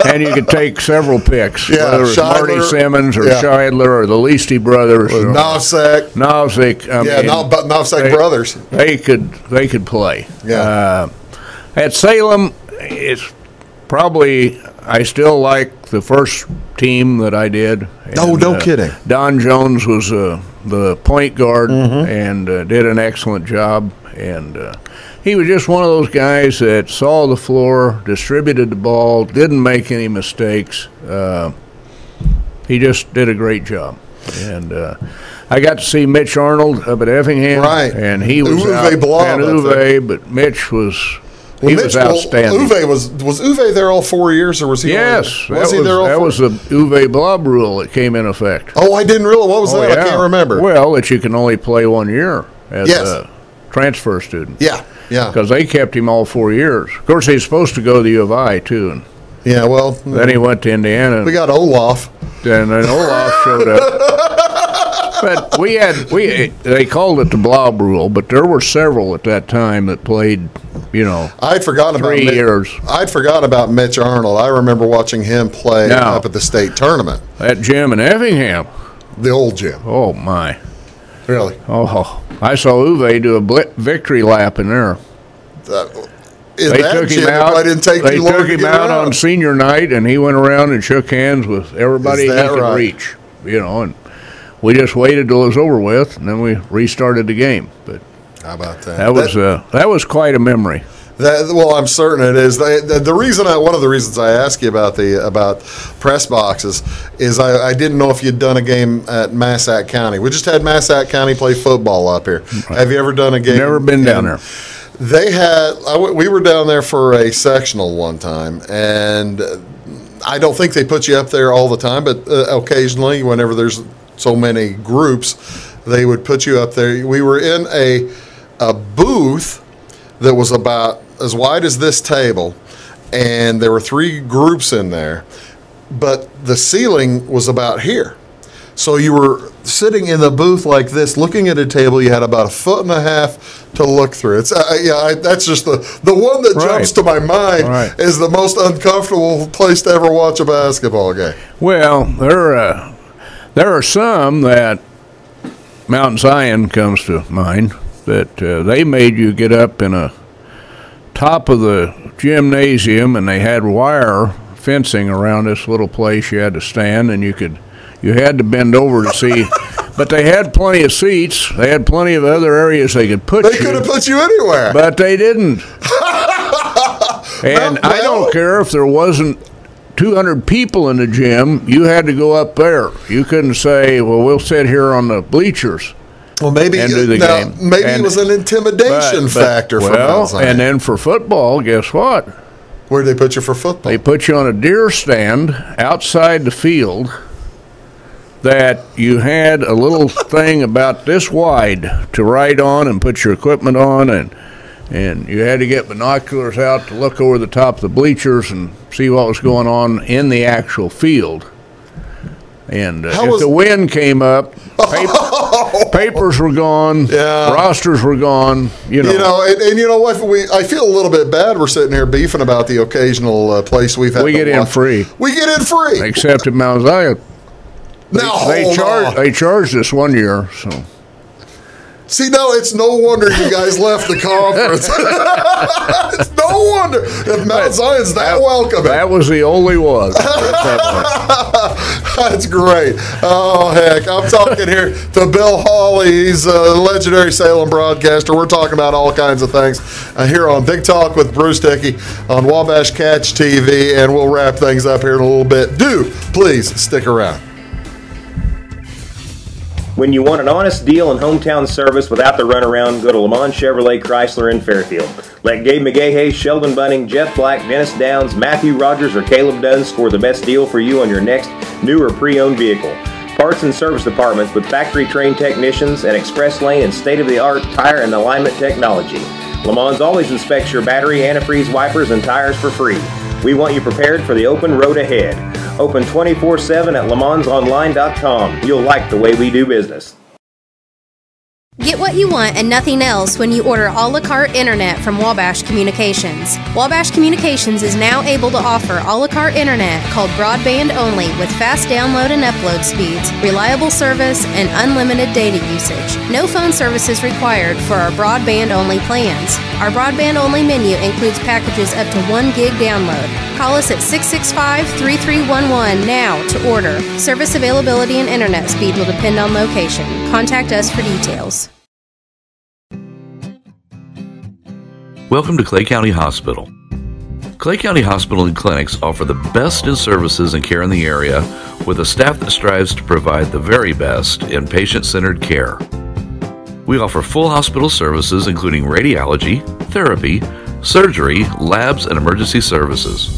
and you could take several picks. Yeah, whether it's Marty Simmons or Scheidler or the Leasty brothers, or Novsek. Novsek brothers. They could play. Yeah. At Salem, it's probably, I still like the first team that I did. And, no kidding. Don Jones was the point guard and did an excellent job. And he was just one of those guys that saw the floor, distributed the ball, didn't make any mistakes. He just did a great job. And I got to see Mitch Arnold up at Effingham. Right. And he was but Mitch was... He was outstanding. Was Uwe there all 4 years, or was he? Yes, was he there all 4 years? That was the Uwe Blob rule that came in effect. Oh, I didn't realize. What was that? Yeah. I can't remember. Well, that you can only play 1 year as a transfer student. Yeah. Because they kept him all 4 years. Of course, he's supposed to go to the U of I, too. And then he went to Indiana. We got Olaf. And then Olaf showed up. But they called it the Blob rule, but there were several at that time that played, I'd forgotten 3 years. I'd forgotten about Mitch Arnold. I remember watching him play up at the state tournament. That gym in Effingham. The old gym. Oh, my. Really? Oh, I saw Uwe do a victory lap in there. They took him out on senior night, and he went around and shook hands with everybody he could reach. And we just waited till it was over with, and then we restarted the game. But how about that? That was quite a memory. Well, I'm certain it is. The reason one of the reasons I asked you about press boxes is I didn't know if you'd done a game at Massac County. We just had Massac County play football up here. Right. Have you ever done a game? Never been down there. We were down there for a sectional one time, and I don't think they put you up there all the time, but occasionally, whenever there's so many groups, they would put you up there. We were in a booth that was about as wide as this table, and there were 3 groups in there, but the ceiling was about here. So you were sitting in the booth like this, looking at a table, you had about 1.5 feet to look through. It's that's just the one that jumps to my mind is the most uncomfortable place to ever watch a basketball game. Well, there are some that Mount Zion comes to mind that they made you get up in a top of the gymnasium, and they had wire fencing around this little place. You had to stand, and you had to bend over to see. But they had plenty of seats. They had plenty of other areas they could put you. They could have put you anywhere. But they didn't. And I don't care if there wasn't 200 people in the gym. You had to go up there. You couldn't say, well, we'll sit here on the bleachers. Well, maybe and do the game. Maybe it was an intimidation factor for Mount Zion. And then for football, guess what? Where did they put you for football? They put you on a deer stand outside the field that you had a little thing about this wide to ride on and put your equipment on, and you had to get binoculars out to look over the top of the bleachers and see what was going on in the actual field. And if the wind came up, papers were gone, rosters were gone. You know, and you know what? I feel a little bit bad. We're sitting here beefing about the occasional place we've had. We get in free. We get in free, except at Mount Zion. They charged us one year. So. See, no, it's no wonder you guys left the conference. It's no wonder if Mount Zion's that welcoming. That was the only one. That's great. Oh, heck. I'm talking here to Bill Hawley. He's a legendary Salem broadcaster. We're talking about all kinds of things here on Big Talk with Bruce Dickey on Wabash Catch TV, and we'll wrap things up here in a little bit. Do please stick around. When you want an honest deal and hometown service without the runaround, go to Lamont Chevrolet Chrysler in Fairfield. Let Gabe McGahey, Sheldon Bunning, Jeff Black, Dennis Downs, Matthew Rogers, or Caleb Dunn score the best deal for you on your next new or pre-owned vehicle. Parts and service departments with factory-trained technicians and express lane and state-of-the-art tire and alignment technology. Lamont always inspects your battery, antifreeze, wipers, and tires for free. We want you prepared for the open road ahead. Open 24/7 at LeMansOnline.com. You'll like the way we do business. Get what you want and nothing else when you order a la carte internet from Wabash Communications. Wabash Communications is now able to offer a la carte internet called broadband only with fast download and upload speeds, reliable service, and unlimited data usage. No phone service is required for our broadband only plans. Our broadband only menu includes packages up to 1 gig download. Call us at 665-3311 now to order. Service availability and internet speed will depend on location. Contact us for details. Welcome to Clay County Hospital. Clay County Hospital and Clinics offer the best in services and care in the area with a staff that strives to provide the very best in patient-centered care. We offer full hospital services including radiology, therapy, surgery, labs, and emergency services.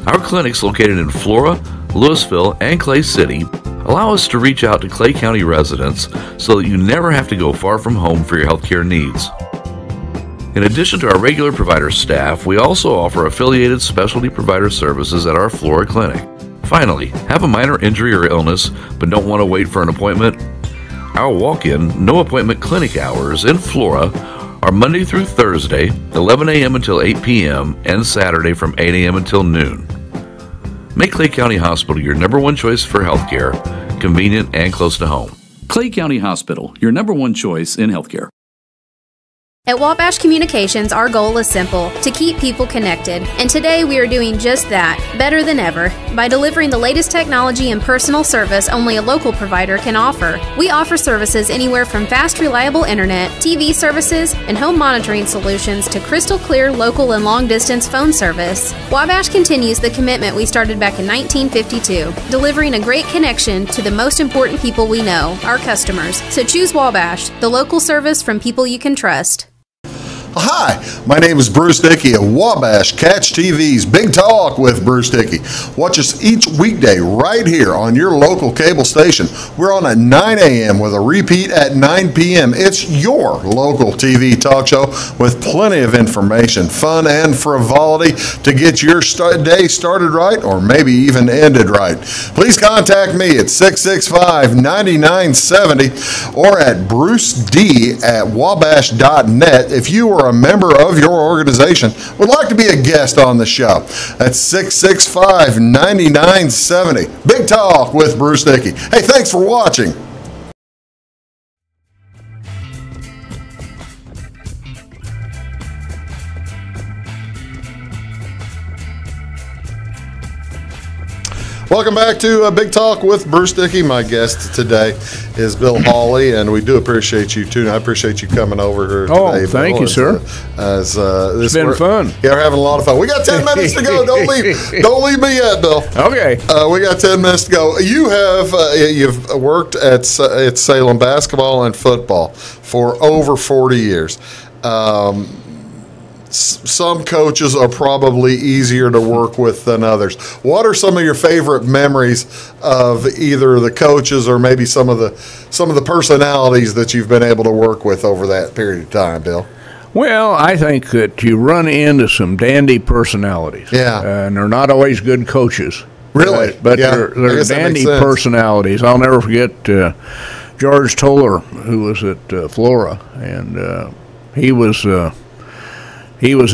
Our clinics located in Flora, Louisville, and Clay City allow us to reach out to Clay County residents so that you never have to go far from home for your healthcare needs. In addition to our regular provider staff, we also offer affiliated specialty provider services at our Flora clinic. Finally, have a minor injury or illness but don't want to wait for an appointment? Our walk-in, no-appointment clinic hours in Flora are Monday through Thursday, 11 a.m. until 8 p.m., and Saturday from 8 a.m. until noon. Make Clay County Hospital your number one choice for healthcare, convenient and close to home. Clay County Hospital, your number one choice in healthcare. At Wabash Communications, our goal is simple, to keep people connected. And today we are doing just that, better than ever, by delivering the latest technology and personal service only a local provider can offer. We offer services anywhere from fast, reliable internet, TV services, and home monitoring solutions to crystal clear local and long-distance phone service. Wabash continues the commitment we started back in 1952, delivering a great connection to the most important people we know, our customers. So choose Wabash, the local service from people you can trust. Hi, my name is Bruce Dickey of Wabash Catch TV's Big Talk with Bruce Dickey. Watch us each weekday right here on your local cable station. We're on at 9 a.m. with a repeat at 9 p.m. It's your local TV talk show with plenty of information, fun, and frivolity to get your day started right or maybe even ended right. Please contact me at 665-9970 or at bruced@wabash.net if you are a member of your organization would like to be a guest on the show. That's 665-9970. Big Talk with Bruce Dickey. Hey, thanks for watching. Welcome back to Big Talk with Bruce Dickey. My guest today is Bill Hawley, and we do appreciate you tuning. I appreciate you coming over here today. Oh, thank you, sir. It's been fun. Yeah, we're having a lot of fun. We got 10 minutes to go. Don't leave me yet, Bill. Okay. We got 10 minutes to go. You've worked at Salem basketball and football for over 40 years. Some coaches are probably easier to work with than others. What are some of your favorite memories of either the coaches or maybe some of the personalities that you've been able to work with over that period of time, Bill? Well, I think that you run into some dandy personalities. Yeah. And they're not always good coaches. Really? But Yeah, they're dandy personalities. I'll never forget George Toller, who was at Flora, and he was a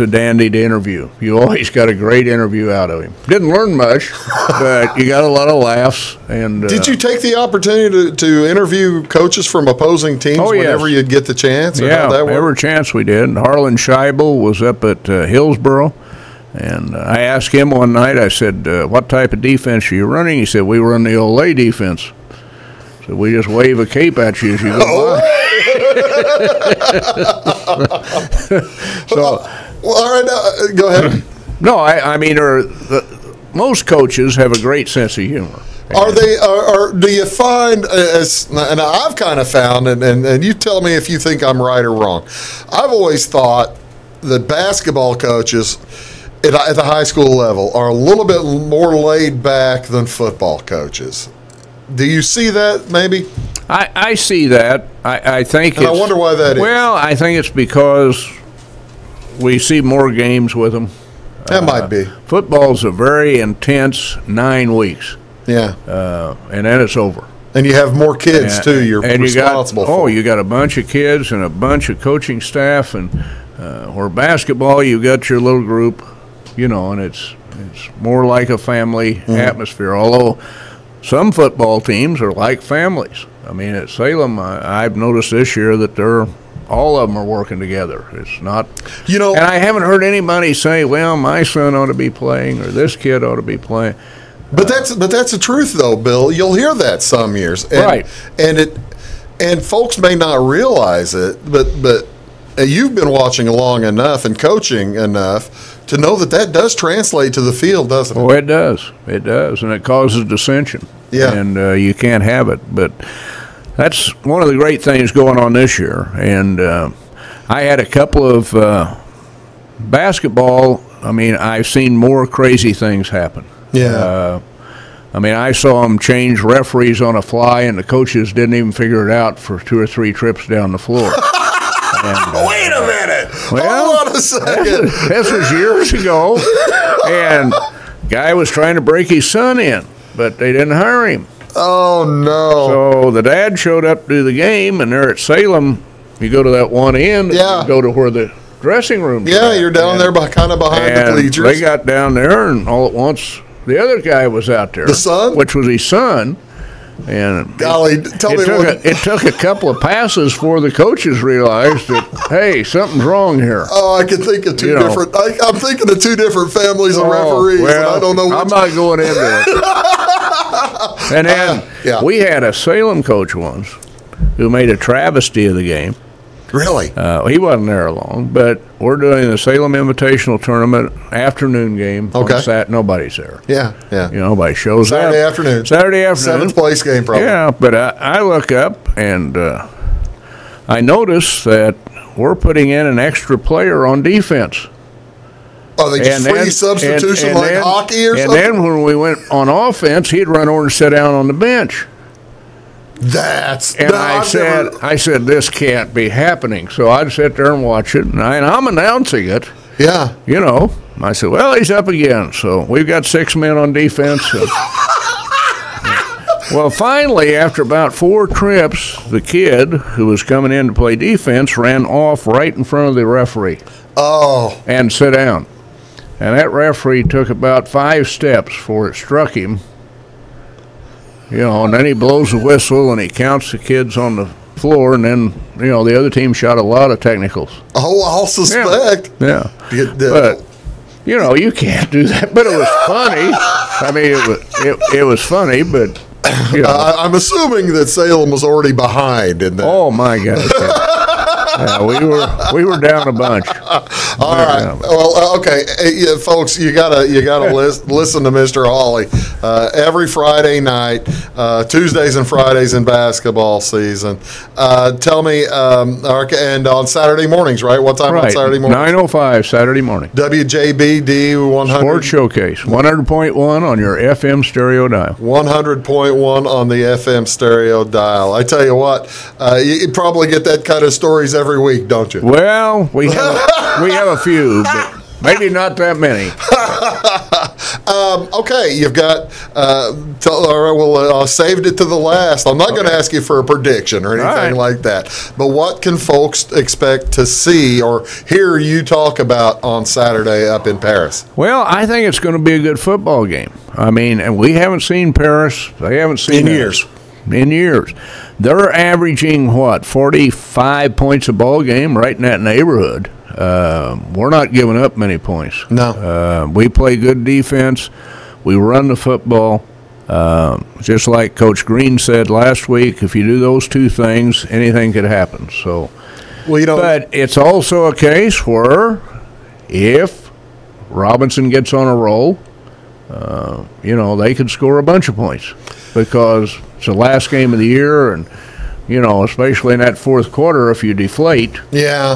dandy to interview. You always got a great interview out of him. Didn't learn much, but you got a lot of laughs. And did you take the opportunity to interview coaches from opposing teams whenever you'd get the chance? Yeah, every chance we did. Harlan Scheibel was up at Hillsboro, and I asked him one night, I said, what type of defense are you running? He said, we run the Olay defense. So we just wave a cape at you as you go by. All right, go ahead. No, I mean, most coaches have a great sense of humor. Do you find, and I've kind of found, and you tell me if you think I'm right or wrong, I've always thought that basketball coaches at the high school level are a little bit more laid back than football coaches. Do you see that maybe? I see that. I think I wonder why that is. Well, I think it's because we see more games with them. That might be. Football's a very intense 9 weeks. Yeah. And then it's over. And you have more kids, too, you're responsible for. You got a bunch of kids and a bunch of coaching staff. And where basketball, you got your little group, and it's more like a family atmosphere. Although some football teams are like families. I mean, at Salem, I've noticed this year that all of them are working together. It's not, and I haven't heard anybody say, "Well, my son ought to be playing," or "This kid ought to be playing." But that's the truth, though, Bill. You'll hear that some years, right? And folks may not realize it, but you've been watching along enough and coaching enough to know that does translate to the field, doesn't it? Oh, it does. It does, and it causes dissension. Yeah, and you can't have it, but. That's one of the great things going on this year. And I had a couple of basketball. I mean, I've seen more crazy things happen. Yeah. I mean, I saw them change referees on a fly, and the coaches didn't even figure it out for 2 or 3 trips down the floor. Wait a minute. Well, hold on a second. This was years ago, and guy was trying to break his son in, but they didn't hire him. Oh, no. So the dad showed up to do the game, and they're at Salem. You go to that one end, you go to where the dressing room is. Yeah, you're down there kind of behind the bleachers. They got down there, and all at once, the other guy was out there. The son? Which was his son. And golly, it took a couple of passes before the coaches realized that, hey, something's wrong here. Oh, I can think of two different. I'm thinking of 2 different families of referees, and I don't know. I'm not going into it. And then we had a Salem coach once who made a travesty of the game. Really? He wasn't there long, but we're doing the Salem Invitational Tournament afternoon game. Okay. Nobody's there. Yeah. Nobody shows up. Saturday afternoon. 7th place game, probably. Yeah, but I look up and I notice that we're putting in an extra player on defense. Are they just free substitution like hockey or something? And then when we went on offense, he'd run over and sit down on the bench. I said, this can't be happening. So I'd sit there and watch it, and I'm announcing it. Yeah. You know, I said, well, he's up again. So we've got 6 men on defense. Well, finally, after about 4 trips, the kid who was coming in to play defense ran off right in front of the referee. Oh. And sit down. And that referee took about 5 steps before it struck him. You know, and then he blows the whistle and he counts the kids on the floor, and then, you know, the other team shot a lot of technicals. Oh, I'll suspect. Yeah. But, you know, you can't do that. But it was funny. I mean, it was funny, but, you know. I'm assuming that Salem was already behind in that. Oh, my God. Yeah, we were down a bunch. All right. Well, okay, folks, you gotta listen to Mr. Hawley every Friday night, Tuesdays and Fridays in basketball season. Tell me, and on Saturday mornings, right? What time on Saturday morning? 9:05 Saturday morning. WJBD 100. Sports Showcase 100.1 on your FM stereo dial. 100.1 on the FM stereo dial. I tell you what, you probably get that kind of stories every week, don't you? Well, we have a few, but maybe not that many. Okay, you've got. Saved it to the last. I'm not going to ask you for a prediction or anything like that. But what can folks expect to see or hear you talk about on Saturday up in Paris? Well, I think it's going to be a good football game. I mean, and we haven't seen Paris. They haven't seen in years. In years. They're averaging, 45 points a ball game, right in that neighborhood. We're not giving up many points. No. We play good defense. We run the football. Just like Coach Green said last week, if you do those 2 things, anything could happen. So, but it's also a case where if Robinson gets on a roll, they could score a bunch of points because it's the last game of the year, and, especially in that fourth quarter, if you deflate, Well,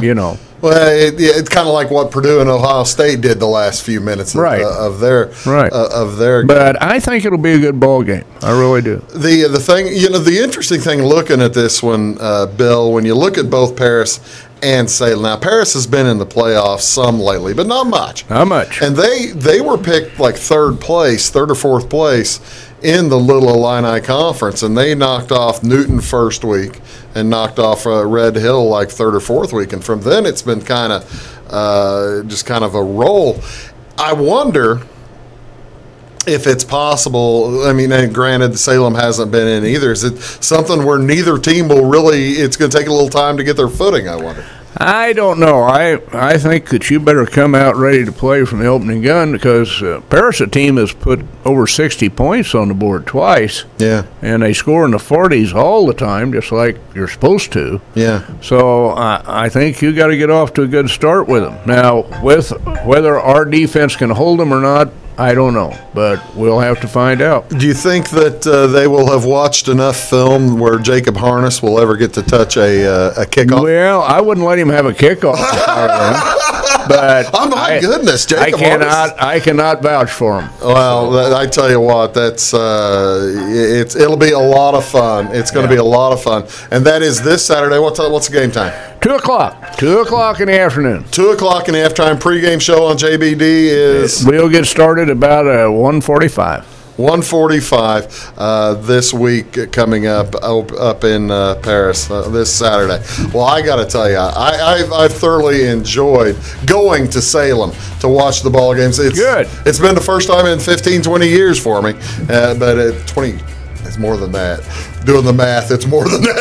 it's kind of like what Purdue and Ohio State did the last few minutes of their game. But I think it'll be a good ball game. I really do. The thing, the interesting thing looking at this one, Bill, when you look at both Paris and Salem. Now, Paris has been in the playoffs some lately, but not much. Not much. And they were picked like third or fourth place in the Little Illini Conference, and they knocked off Newton first week and knocked off Red Hill like third or fourth week. And from then it's been kind of just kind of a roll. I wonder if it's possible. I mean, and granted, Salem hasn't been in either. Is it something where neither team will really, it's going to take a little time to get their footing, I wonder? I don't know. I think that you better come out ready to play from the opening gun because Paris, a team has put over 60 points on the board twice. Yeah. And they score in the 40s all the time, just like you're supposed to. Yeah. So I think you got to get off to a good start with them. Now, with whether our defense can hold them or not, I don't know, but we'll have to find out. Do you think that they will have watched enough film where Jacob Harness will ever get to touch a kickoff? Well, I wouldn't let him have a kickoff. But oh my goodness, Jacob Harness. I cannot vouch for him. Well, I tell you what, that's it'll be a lot of fun. It's going to be a lot of fun, and that is this Saturday. What's the game time? 2 o'clock. 2 o'clock in the afternoon. 2 o'clock in the afternoon. Pregame show on JBD is. We'll get started about 1:45. 1:45 this week coming up in Paris this Saturday. Well, I got to tell you, I've thoroughly enjoyed going to Salem to watch the ball games. It's good. It's been the first time in 15, 20 years for me, but 20. It's more than that. Doing the math, it's more than that.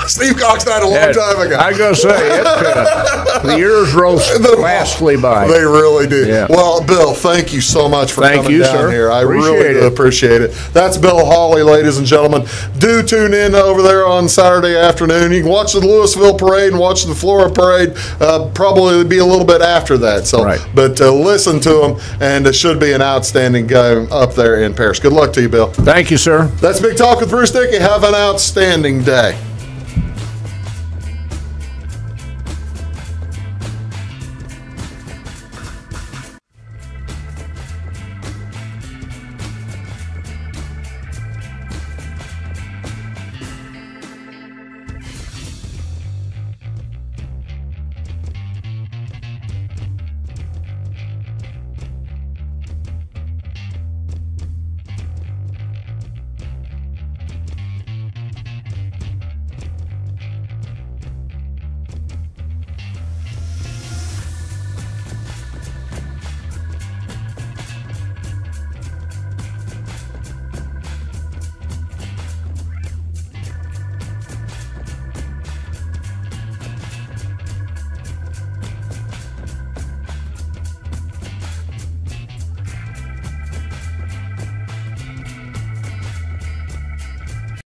Steve Cox died a long time ago. I gotta say, the years roll fastly by. They really do. Yeah. Well, Bill, thank you so much for coming down here. I really do appreciate it. That's Bill Hawley, ladies and gentlemen. Do tune in over there on Saturday afternoon. You can watch the Louisville Parade and watch the Florida Parade. Probably be a little bit after that. So, but listen to them, and it should be an outstanding game up there in Paris. Good luck to you, Bill. Thank you, sir. That's Big Talk with Bruce Dickey. Have an outstanding day.